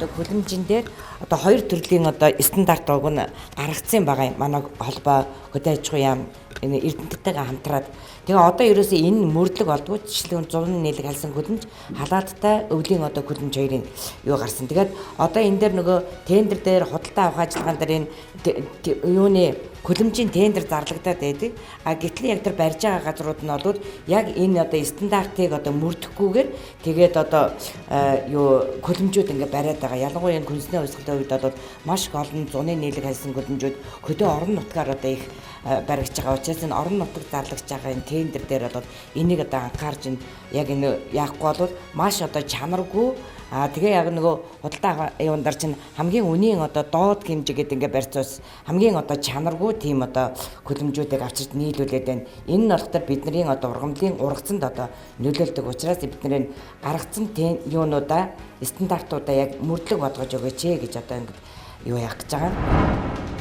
одоо хөлөмжин дээр одоо хоёр төрлийн одоо стандарт уг нь гаргацсан байгаа юм. Манай холбоо хөдөө аж ахуйн яам Эрдэнэттэйгээ хамтраад тэгээ одоо ерөөсөө энэ мөрдлөг болдгоо жишээлбэл 100 нийлэг халсан хөлөмж халааттай өвлийн одоо хөлөмж хоёрын юу гарсан. Тэгээд одоо энэ дээр нөгөө тендер дээр худалдаа авах ажиллагаан дээр энэ юуны хөлөмжийн тендер зарлагдаад байдаг. А гэтэл яг тэр барьж байгаа газрууд нь бол яг энэ одоо стандартыг одоо мөрдөхгүйгээр тэгээд одоо юу хөлөмжүүд ингээ бариад байгаа. Ялангуяа энэ хүнсний хувьсгалын үед бол маш их олон зуны нийлэг хайсан хөлөмжүүд хөдөө орон нутгаар одоо их баригдаж байгаа учраас энэ орон нутагт зарлагч байгаа энэ тендер дээр бол энийг одоо анхаарч яг энэ яахгүй бол маш одоо чанаргүй тэгээ яг нөгөө худалдаа юундар чинь хамгийн үнийн одоо доод хэмжээгээд ингээ барьцаас хамгийн одоо чанаргүй тийм одоо хөлөмжүүдийг авчирч нийлүүлээд байна. Энэ нь болохоор бидний одоо ургамлын ургацанд одоо нөлөөлдөг учраас бидний гаргацсан юунуудаа стандартуудаа яг мөрдлөг болгож өгөөч гэж одоо ингэ юу яах гэж байгаа.